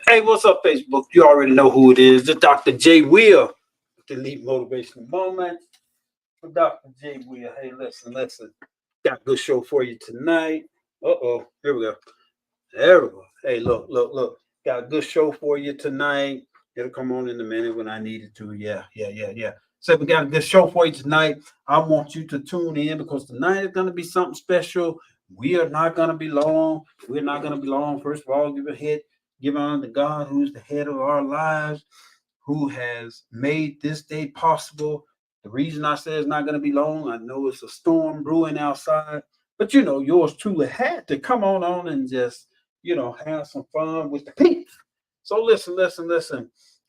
Hey, what's up, Facebook? You already know who it is. It's Dr. J. Will, Delete Motivational Moments for Dr. J. Will. Hey, listen. Got a good show for you tonight. Here we go. There we go. Hey, look. Got a good show for you tonight. It'll come on in a minute when I need it to. Yeah. So we got a good show for you tonight. I want you to tune in because tonight is going to be something special. We are not going to be long. We're not going to be long. First of all, give honor to God, who's the head of our lives, who has made this day possible. The reason I say it's not going to be long, I know it's a storm brewing outside, but yours truly had to come on and just, have some fun with the people. So listen.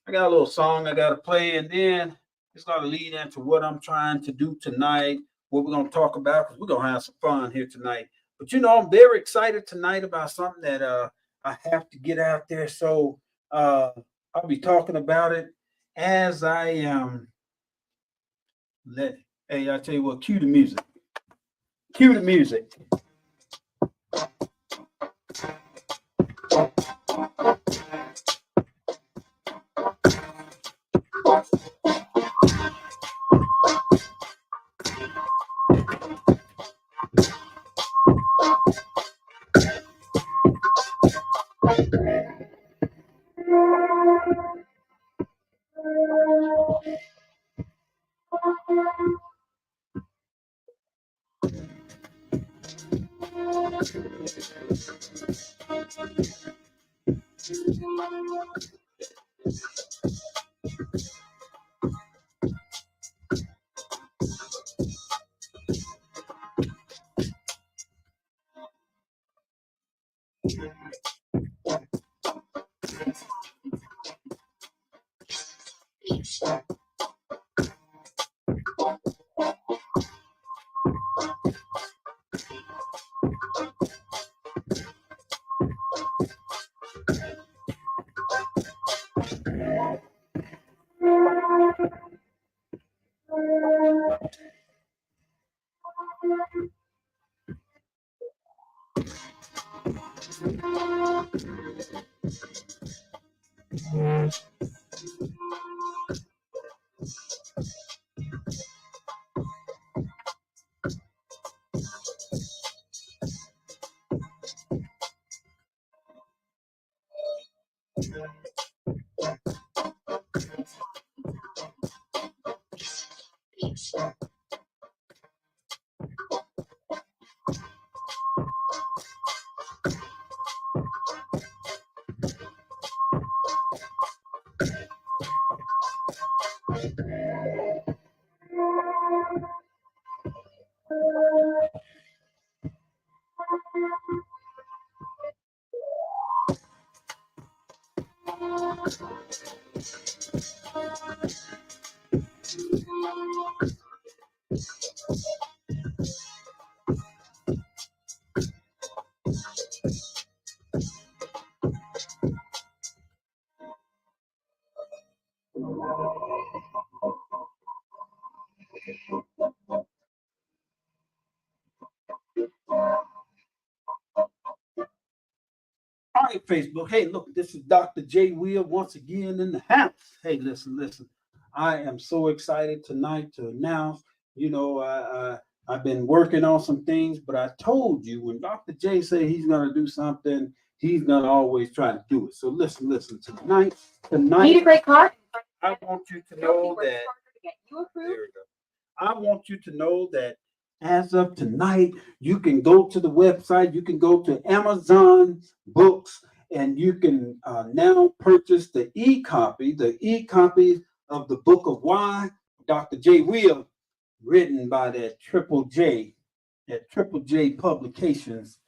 I got a little song I got to play, and then it's going to lead into what I'm trying to do tonight, what we're going to talk about, because we're going to have some fun here tonight. But I'm very excited tonight about something that I have to get out there. So I'll be talking about it as I hey, I tell you what, cue the music. Cue the music. All right, Facebook. Hey, look, this is Dr. J. Will once again in the house. Hey, listen. I am so excited tonight to announce. I've been working on some things, but I told you when Dr. J said he's going to do something, he's going to always try to do it. So listen. Tonight, need a great car. I want you to know that. There we go. I want you to know that as of tonight, you can go to the website, you can go to Amazon Books, and you can now purchase the e-copy of the Book of Why, Dr. J. Will, written by that Triple J Publications.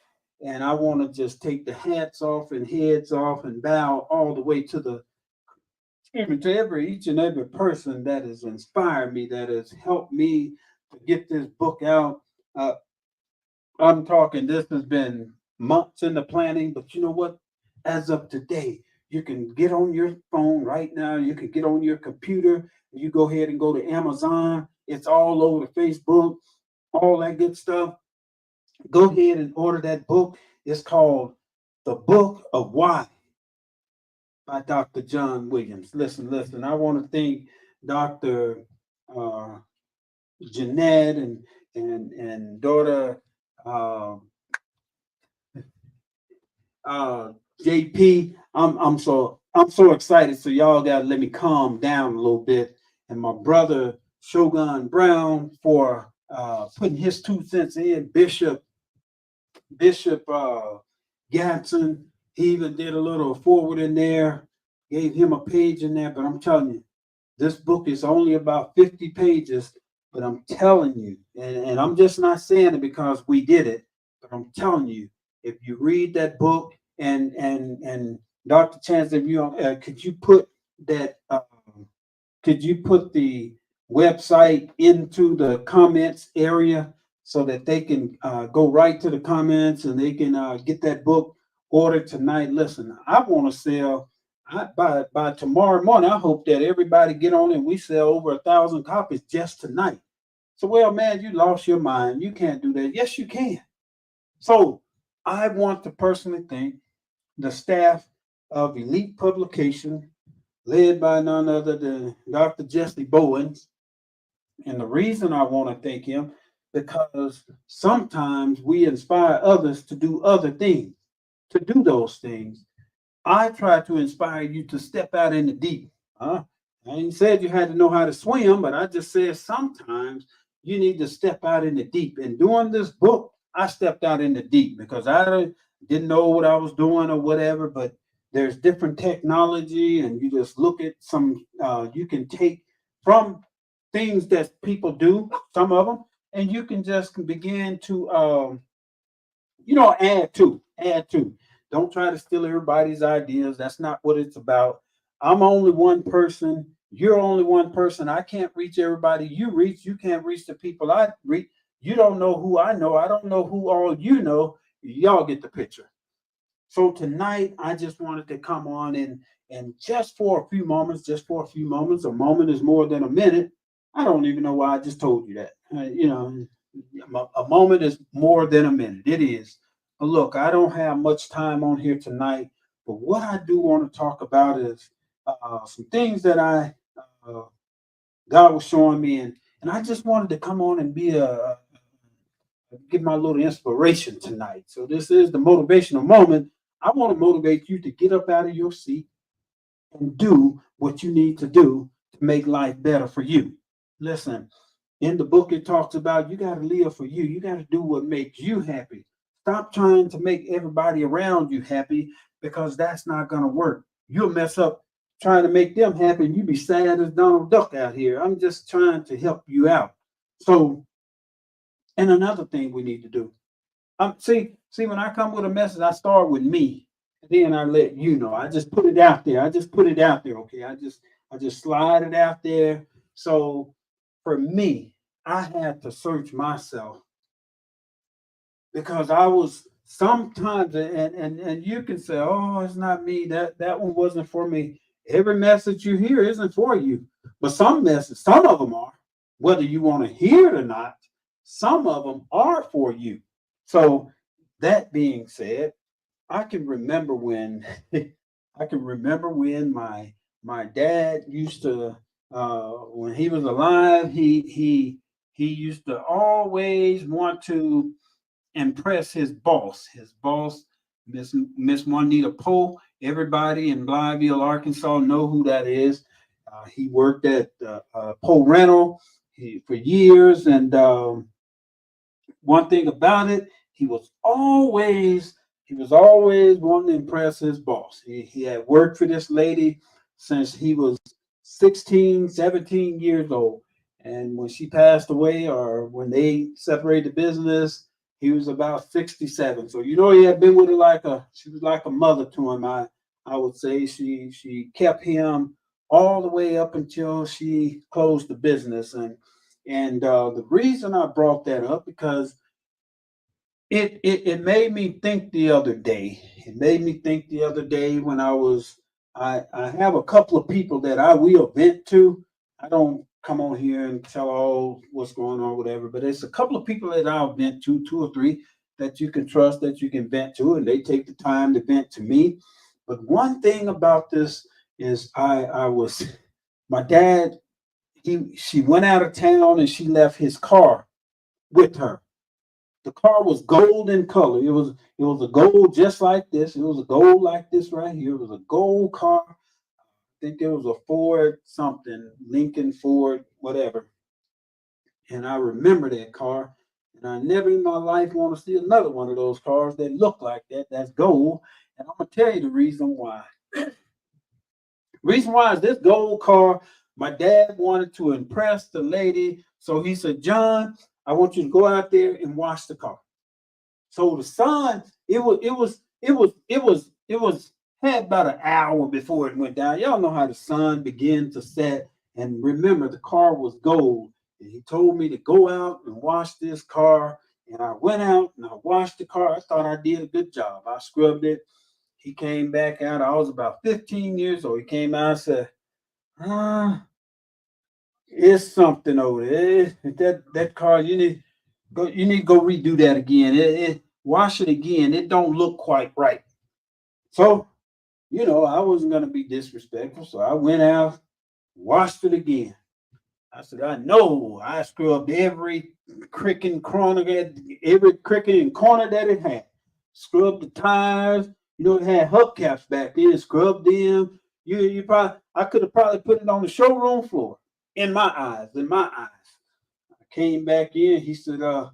And I want to just take the hats off and heads off and bow all the way to each and every person that has inspired me, that has helped me to get this book out. Uh, I'm talking, this has been months in the planning, but you know what? As of today, you can get on your phone right now, you can get on your computer, you go ahead and go to Amazon. It's all over the Facebook, all that good stuff. Go ahead and order that book. It's called The Book of Why by Dr. John Williams. Listen, I want to thank Dr. Uh, Jeanette and daughter uh, uh, JP. I'm so excited. So y'all gotta let me calm down a little bit. And my brother Shogun Brown for putting his 2 cents in. Bishop Gatson, he even did a little forward in there, gave him a page in there. But I'm telling you, this book is only about 50 pages. But I'm telling you, and I'm just not saying it because we did it, but I'm telling you, if you read that book and Dr. Chance, if you could you put that could you put the website into the comments area so that they can go right to the comments and they can get that book ordered tonight? Listen, I want to sell by tomorrow morning. I hope that everybody get on and we sell over 1,000 copies just tonight. So, well, man, you lost your mind. You can't do that. Yes, you can. So, I want to personally thank the staff of Elite Publication, led by none other than Dr. Jesse Bowens. And the reason I want to thank him, because sometimes we inspire others to do other things, to do those things. I try to inspire you to step out in the deep. I ain't said you had to know how to swim, but I just said sometimes you need to step out in the deep. And doing this book, I stepped out in the deep because I didn't know what I was doing or whatever, but there's different technology, and you just look at some, you can take from things that people do, some of them, and you can just begin to, add to. Don't try to steal everybody's ideas. That's not what it's about. I'm only one person. You're only one person. I can't reach everybody you reach. You can't reach the people I reach. You don't know who I know. I don't know who all you know. Y'all get the picture. So tonight, I just wanted to come on and just for a few moments, a moment is more than a minute. I don't even know why I just told you that. A moment is more than a minute. It is. But look, I don't have much time on here tonight, but what I do want to talk about is some things that God was showing me, and I just wanted to come on and give my little inspiration tonight. So this is the motivational moment. I want to motivate you to get up out of your seat and do what you need to do to make life better for you. Listen, in the book, it talks about you got to live for you. You got to do what makes you happy. Stop trying to make everybody around you happy because that's not going to work. You'll mess up trying to make them happy and you be sad as Donald Duck out here. I'm just trying to help you out. So, and another thing we need to do. See, when I come with a message, I start with me. And then I let you know. I just put it out there. Okay. I just slide it out there. So for me, I had to search myself because I was sometimes, and you can say, oh, it's not me. That one wasn't for me. Every message you hear isn't for you. But some of them are, whether you want to hear it or not, some of them are for you. So that being said, I can remember when my dad used to when he was alive, he used to always want to impress his boss. Miss Juanita Poe. Everybody in Blytheville, Arkansas, know who that is. He worked at Poe Rental for years, and one thing about it, he was always wanting to impress his boss. He had worked for this lady since he was 16, 17 years old. And when she passed away or when they separated the business, he was about 67. So he had been with her she was like a mother to him. I would say she kept him all the way up until she closed the business. And the reason I brought that up because it made me think the other day. It made me think the other day when I have a couple of people that I will vent to. I don't come on here and tell all what's going on, whatever, but it's a couple of people that I'll vent to, 2 or 3 that you can trust, that you can vent to, and they take the time to vent to me. But one thing about this is my dad, she went out of town and she left his car with her. The car was gold in color. It was a gold just like this. It was a gold like this right here. It was a gold car. I think it was a Ford something, Lincoln Ford, whatever. And I remember that car. And I never in my life want to see another one of those cars that look like that. That's gold. And I'm gonna tell you the reason why. Reason why is this gold car. My dad wanted to impress the lady, so he said, "John, I want you to go out there and wash the car." So the sun, it was had about an hour before it went down. Y'all know how the sun began to set. And remember, the car was gold. And he told me to go out and wash this car. And I went out and I washed the car. I thought I did a good job. I scrubbed it. He came back out. I was about 15 years old. He came out and said, it's something over there. That car, you need to go redo that again. Wash it again. It don't look quite right. So, I wasn't gonna be disrespectful. So I went out, washed it again. I said, I know I scrubbed every crick and corner that it had. Scrubbed the tires. It had hubcaps back then. Scrubbed them. I could have probably put it on the showroom floor. In my eyes. I came back in. He said, "Oh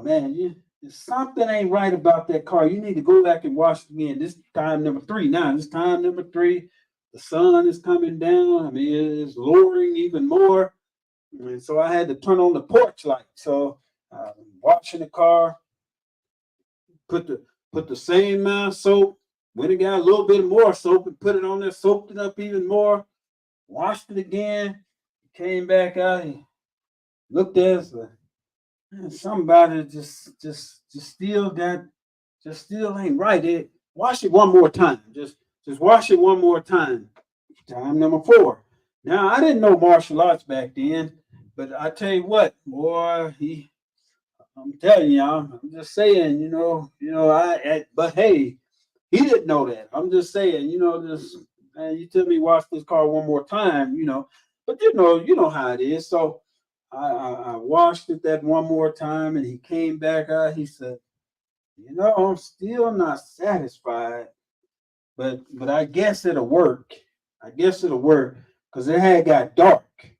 man, something ain't right about that car. You need to go back and wash it again. This time number 3 now. This time number 3. The sun is coming down. I mean, it's lowering even more. And so I had to turn on the porch light. So washing the car, put the same amount of soap, went and got a little bit more soap and put it on there, soaked it up even more, washed it again, came back out and looked at it. Somebody just still ain't right. Wash it one more time. Just wash it one more time. Time number 4. Now I didn't know martial arts back then, but I tell you what, boy, I'm telling y'all, I'm just saying, but hey, he didn't know that. I'm just saying, man, you tell me wash this car one more time, but you know how it is. So I washed it that one more time, and he came back out. He said, I'm still not satisfied, but I guess it'll work. Because it had got dark,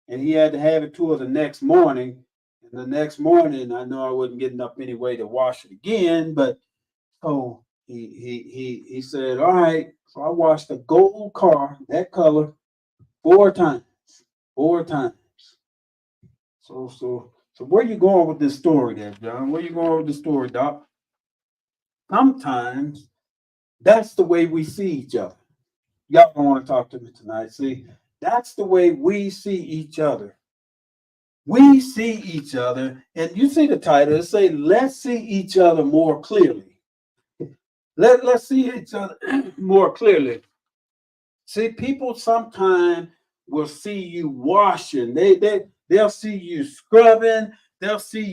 and he had to have it to us the next morning. And the next morning, I know I wasn't getting up anyway to wash it again, but so he said, all right. So I washed the gold car, that color, 4 times. 4 times. So where you going with this story there, John? Where you going with the story, Doc? Sometimes that's the way we see each other. Y'all don't want to talk to me tonight. See, that's the way we see each other. We see each other, and you see the title, it say, let's see each other more clearly. Let's see each other more clearly. See, people sometimes will see you washing. They'll see you scrubbing. They'll see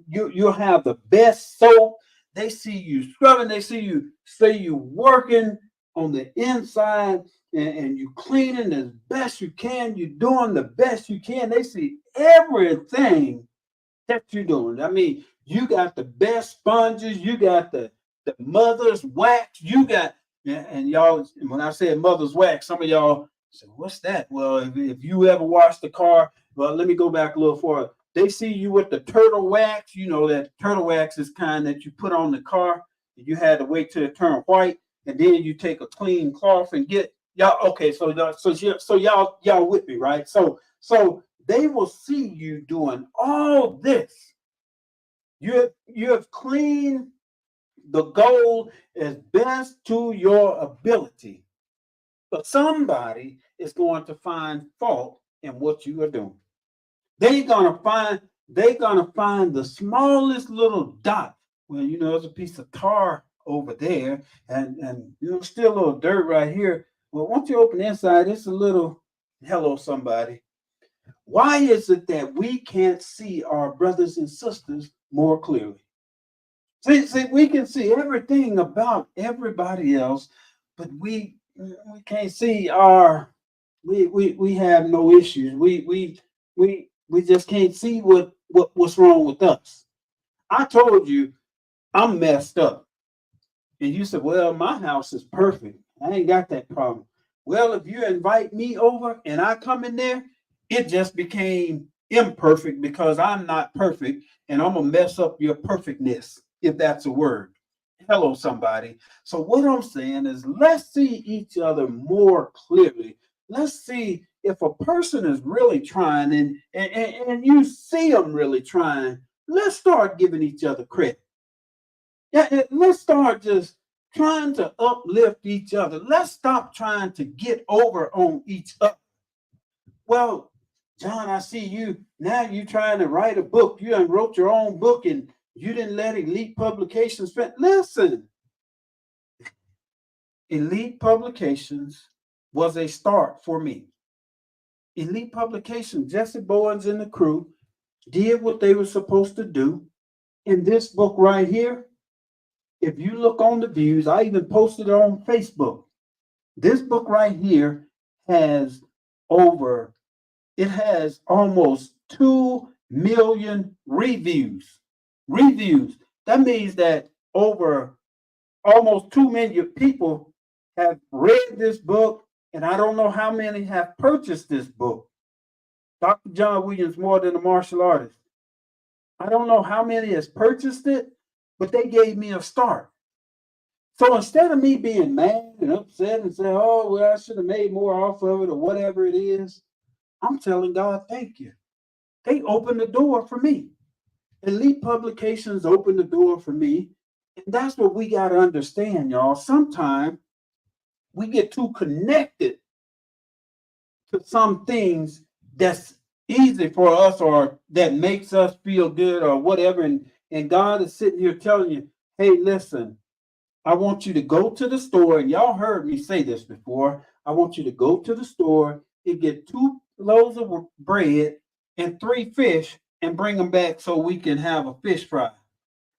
you'll have the best soap. They see you scrubbing. They see you working on the inside, and you cleaning as best you can. You're doing the best you can. They see everything that you're doing. I mean, you got the best sponges. You got the mother's wax. You got, and y'all, when I say mother's wax, some of y'all say, what's that? Well, if you ever washed the car, well, let me go back a little further. They see you with the turtle wax. That turtle wax is kind that you put on the car. You had to wait till it turned white, and then you take a clean cloth and get y'all. Okay, so y'all with me, right? So they will see you doing all this. You have cleaned the gold as best to your ability, but somebody is going to find fault in what you are doing. They're gonna find the smallest little dot. Well, there's a piece of tar over there, and still a little dirt right here. Well, once you open the inside, it's a little hello, somebody. Why is it that we can't see our brothers and sisters more clearly? See, we can see everything about everybody else, but we can't see we have no issues. We just can't see what's wrong with us. I told you I'm messed up. And you said, well, my house is perfect. I ain't got that problem. Well, if you invite me over and I come in there, it just became imperfect because I'm not perfect and I'm going to mess up your perfectness, if that's a word. Hello, somebody. So, what I'm saying is, let's see each other more clearly. Let's see if a person is really trying and you see them really trying. Let's start giving each other credit. Yeah, let's start just trying to uplift each other. Let's stop trying to get over on each other. Well, John, I see you now. You trying to write a book. You done wrote your own book, and you didn't let Elite Publications. Listen, Elite Publications was a start for me. Elite Publications, Jesse Bowens and the crew did what they were supposed to do. In this book right here, if you look on the views, I even posted it on Facebook. This book right here has it has almost 2 million reviews. Reviews. That means that over almost 2 million people have read this book, and I don't know how many have purchased this book. Dr. John Williams, More Than a Martial Artist. I don't know how many has purchased it, but they gave me a start. So instead of me being mad and upset and saying, oh, well, I should have made more off of it or whatever it is, I'm telling God, thank you. They opened the door for me. Elite Publications opened the door for me. And that's what we got to understand, y'all. Sometimes we get too connected to some things that's easy for us or that makes us feel good or whatever. And God is sitting here telling you, hey, listen, I want you to go to the store, and y'all heard me say this before. I want you to go to the store and get 2 loaves of bread and 3 fish and bring them back so we can have a fish fry.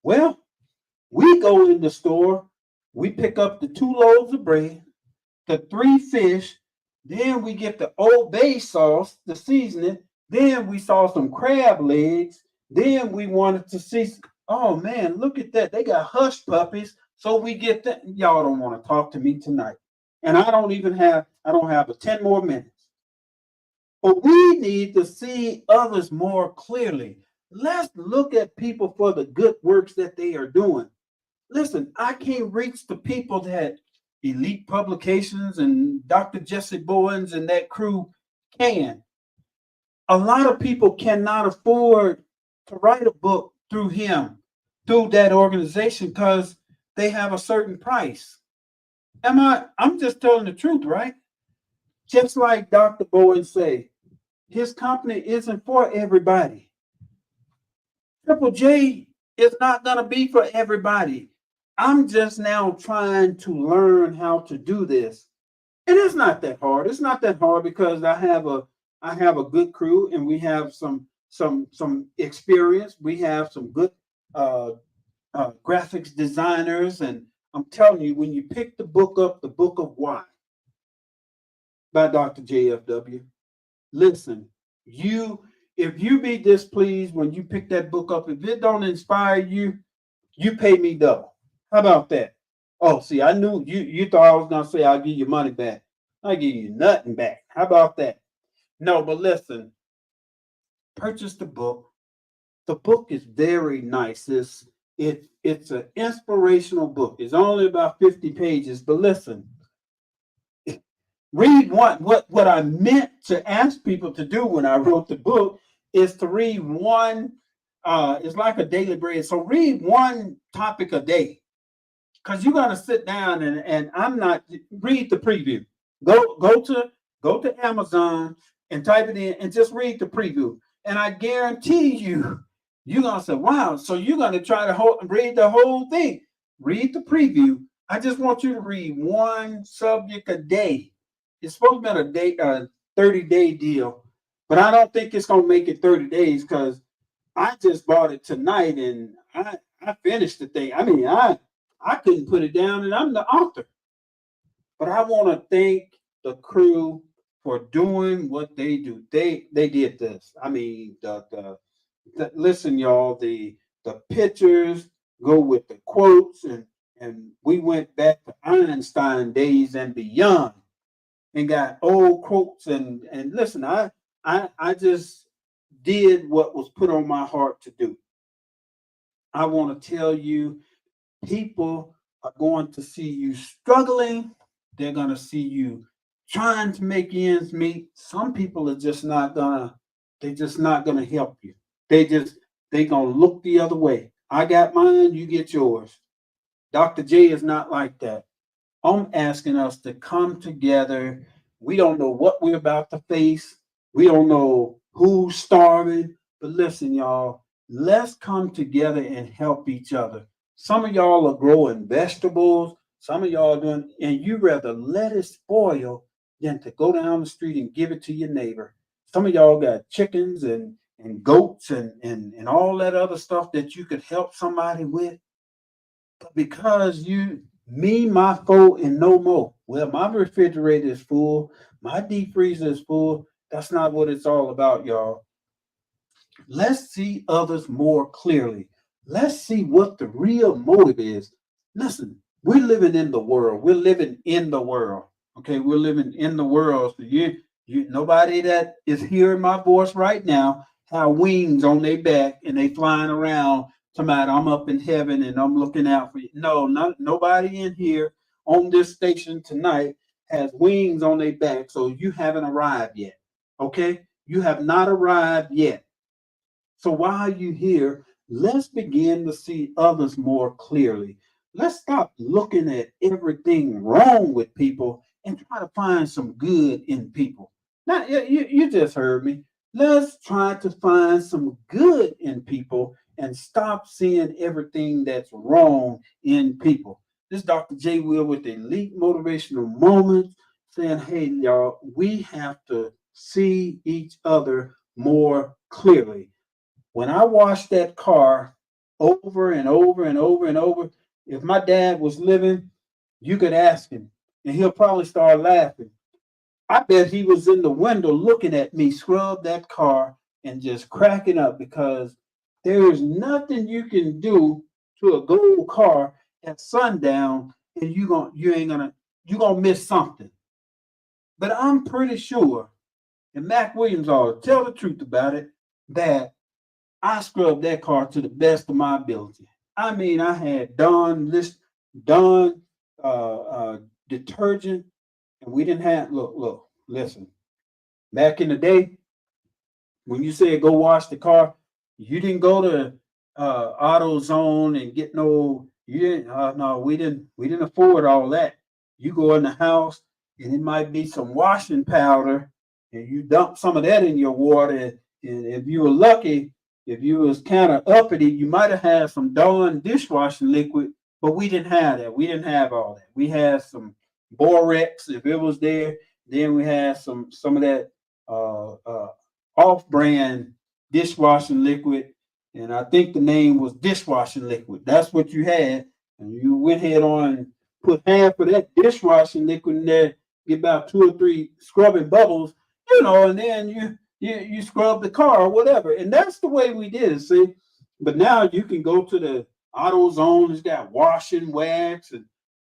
Well, we go in the store, we pick up the 2 loaves of bread, the 3 fish, then we get the Old Bay sauce, the seasoning, then we saw some crab legs, then we wanted to see, oh man, look at that. They got hush puppies. So we get that. Y'all don't want to talk to me tonight. And I don't have 10 more minutes. But we need to see others more clearly. Let's look at people for the good works that they are doing. Listen, I can't reach the people that Elite Publications and Dr. Jesse Bowens and that crew can. A lot of people cannot afford to write a book through him, through that organization, because they have a certain price. I'm just telling the truth, right? Just like Dr. Bowen say, his company isn't for everybody. Triple J is not going to be for everybody. I'm just now trying to learn how to do this. And it's not that hard. It's not that hard because I have a good crew and we have some experience. We have some good graphics designers, and I'm telling you, when you pick the book up, The Book of Why by Dr. JFW, listen, if you be displeased when you pick that book up, if it don't inspire you, you pay me double. How about that? Oh, see, I knew you thought I was gonna say I'll give you money back. I'll give you nothing back. How about that? No, but listen, purchase the book. The book is very nice. It's an inspirational book. It's only about 50 pages, but listen, read what I meant to ask people to do when I wrote the book is to read one. It's like a daily bread. So read one topic a day, because you got to sit down and I'm not read the preview. Go to Amazon and type it in and just read the preview. And I guarantee you're going to say, wow, so you're going to try to read the whole thing. Read the preview. I just want you to read one subject a day. It's supposed to be a 30-day deal, but I don't think it's going to make it 30 days because I just bought it tonight and I finished the thing. I mean, I couldn't put it down, and I'm the author. But I want to thank the crew for doing what they do. They did this. I mean, listen, y'all. The pictures go with the quotes, and we went back to Einstein days and beyond, and got old quotes. And listen, I just did what was put on my heart to do. I want to tell you, people are going to see you struggling. They're going to see you trying to make ends meet. Some people are just not gonna, they're just not gonna help you. They gonna look the other way. I got mine, you get yours. Dr. J is not like that. I'm asking us to come together. We don't know what we're about to face. We don't know who's starving. But listen, y'all, let's come together and help each other. Some of y'all are growing vegetables. Some of y'all are doing, and you rather let it spoil than to go down the street and give it to your neighbor. Some of y'all got chickens and goats and all that other stuff that you could help somebody with. But because you, me, my foe, and no more. Well, my refrigerator is full, my deep freezer is full. That's not what it's all about, y'all. Let's see others more clearly. Let's see what the real motive is. Listen, we're living in the world. We're living in the world. Okay, we're living in the world. So nobody that is hearing my voice right now have wings on their back and they flying around. Somebody, I'm up in heaven and I'm looking out for you. No, nobody in here on this station tonight has wings on their back. So you haven't arrived yet. Okay, you have not arrived yet. So while you're here, let's begin to see others more clearly. Let's stop looking at everything wrong with people and try to find some good in people. Now, you just heard me. Let's try to find some good in people and stop seeing everything that's wrong in people. This is Dr. J. Will with Elite Motivational Moments saying, hey, y'all, we have to see each other more clearly. When I washed that car over and over and over and over, if my dad was living, you could ask him, and he'll probably start laughing. I bet he was in the window looking at me scrub that car and just cracking up because there is nothing you can do to a gold car at sundown, and you gonna miss something. But I'm pretty sure, and Mac Williams ought to tell the truth about it, that I scrubbed that car to the best of my ability. I mean, I had Dawn detergent, and we didn't have. Listen. Back in the day, when you said go wash the car, you didn't go to AutoZone and get no. You didn't. No, we didn't. We didn't afford all that. You go in the house, and it might be some washing powder, and you dump some of that in your water. And if you were lucky, if you was kind of uppity, you might have had some Dawn dishwashing liquid, but we didn't have that. We didn't have all that. We had some Borex if it was there. Then we had some of that off-brand dishwashing liquid, and I think the name was dishwashing liquid. That's what you had, and you went ahead on and put half of that dishwashing liquid in there, get about 2 or 3 scrubbing bubbles, and then you scrub the car or whatever. And that's the way we did it, see? But now you can go to the AutoZone. It's got wash and wax and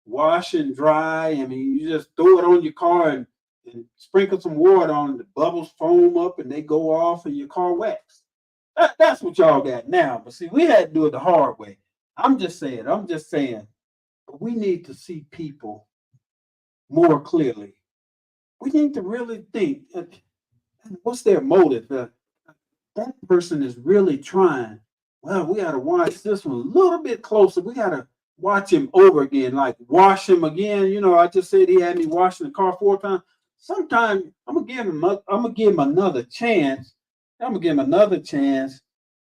wash and dry. I mean, you just throw it on your car and sprinkle some water on it. The bubbles foam up and they go off and your car wax. That's what y'all got now. But see, we had to do it the hard way. I'm just saying, we need to see people more clearly. We need to really think. What's their motive? That person is really trying. Well, we got to watch this one a little bit closer. We got to watch him over again, like wash him again. I just said he had me washing the car 4 times. Sometime I'm gonna give him another chance. I'm gonna give him another chance.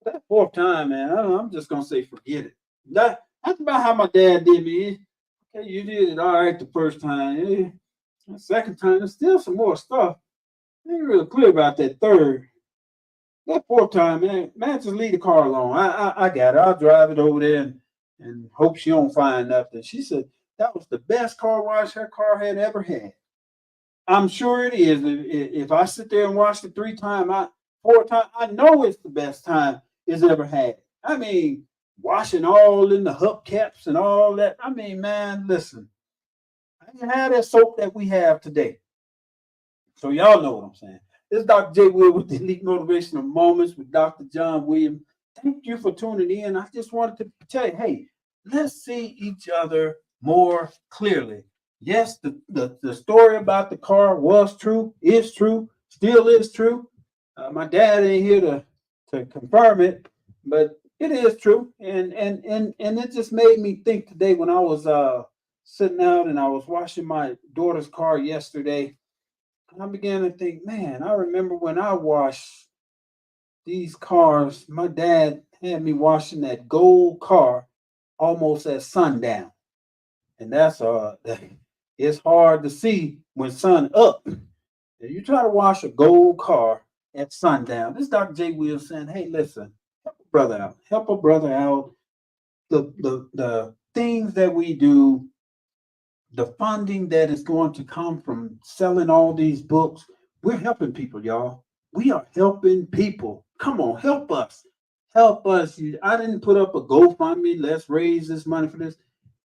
That 4th time, man, I'm just gonna say forget it. That's about how my dad did me. Okay, you did it all right the 1st time. The 2nd time, there's still some more stuff. I ain't really clear about that 3rd. That fourth time, man, just leave the car alone. I got it. I'll drive it over there and hope she don't find nothing. She said that was the best car wash her car had ever had. I'm sure it is. If I sit there and watch it 4 times, I know it's the best time it's ever had. I mean, washing all in the hubcaps and all that. I mean, man, listen, I didn't have that soap that we have today. So y'all know what I'm saying. This is Dr. J. Will with the Elite Motivational Moments with Dr. John Williams. Thank you for tuning in. I just wanted to tell you, hey, let's see each other more clearly. Yes, the story about the car was true, is true, still is true. My dad ain't here to confirm it, but it is true. And it just made me think today when I was sitting out and I was washing my daughter's car yesterday. I began to think, man, I remember when I washed these cars, my dad had me washing that gold car almost at sundown. And that's it's hard to see when sun up. If you try to wash a gold car at sundown, this Dr. J. Will saying, hey, listen, help a brother out. Help a brother out. The things that we do, the funding that is going to come from selling all these books, we're helping people, y'all. We are helping people. Come on, help us. Help us. I didn't put up a GoFundMe. Let's raise this money for this.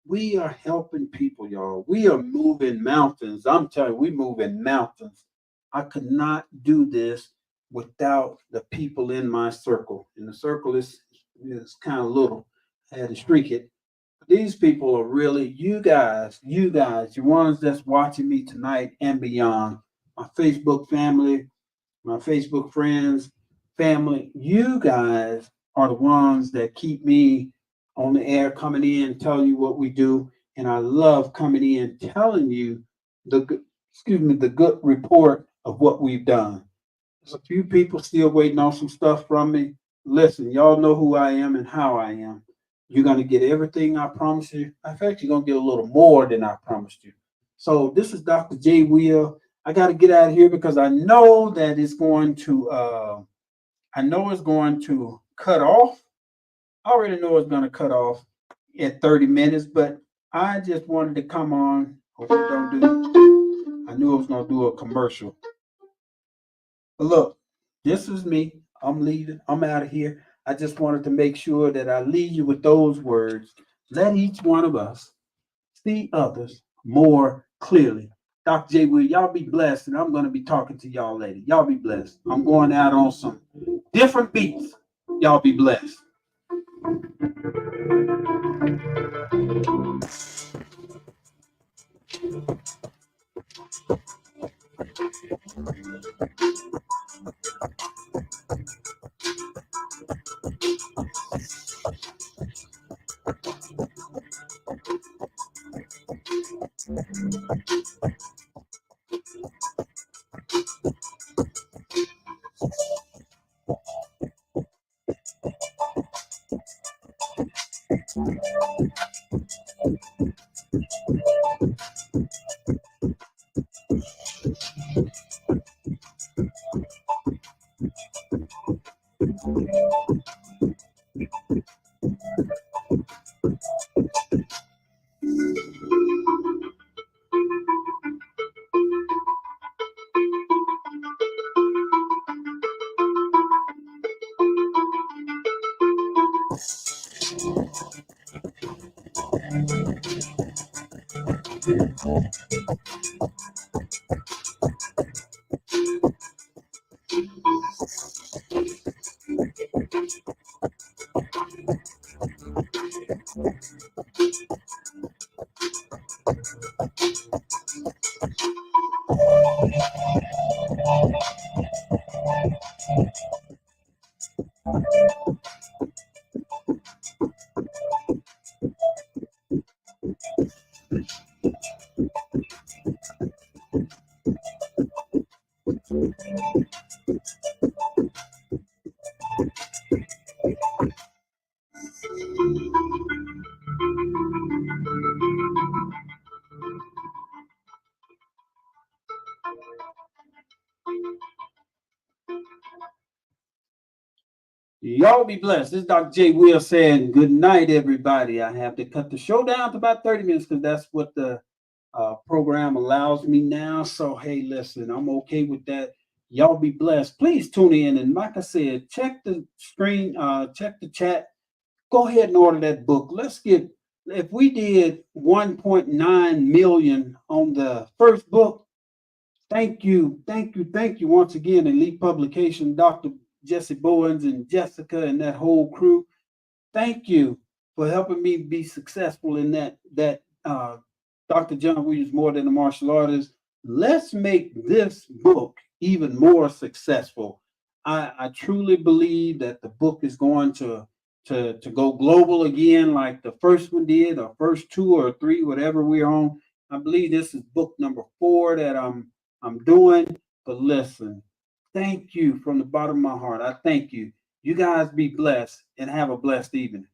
We are helping people, y'all. We are moving mountains. I'm telling you, we're moving mountains. I could not do this without the people in my circle. And the circle is kind of little. I had to shrink it. These people are really you guys, your ones that's watching me tonight and beyond. My Facebook family, my Facebook friends, family, you guys are the ones that keep me on the air, coming in, telling you what we do. And I love coming in, telling you the good report of what we've done. There's a few people still waiting on some stuff from me. Listen, y'all know who I am and how I am. You're going to get everything I promised you. In fact, you're going to get a little more than I promised you. So this is Dr. J. Will. I got to get out of here because I know that it's going to, cut off. I already know it's going to cut off at 30 minutes, but I just wanted to come on. Hope it don't do. I knew I was going to do a commercial. But look, this is me. I'm leaving. I'm out of here. I just wanted to make sure that I leave you with those words. Let each one of us see others more clearly. Dr. J. Will, y'all be blessed, and I'm going to be talking to y'all later. Y'all be blessed. I'm going out on some different beats. Y'all be blessed. Y'all be blessed. This is Dr. J. Will saying good night, everybody. I have to cut the show down to about 30 minutes because that's what the program allows me now. So, hey, listen, I'm okay with that. Y'all be blessed. Please tune in. And like I said, check the screen, check the chat. Go ahead and order that book. Let's get, if we did 1.9 million on the first book, thank you once again, Elite Publication, Dr. Jesse Bowens and Jessica and that whole crew. Thank you for helping me be successful in that Dr. John Williams, More Than a Martial Artist. Let's make this book even more successful. I truly believe that the book is going to go global again, like the first one did, or first 2 or 3, whatever we're on. I believe this is book number 4 that I'm doing. But listen, thank you from the bottom of my heart. I thank you. You guys be blessed and have a blessed evening.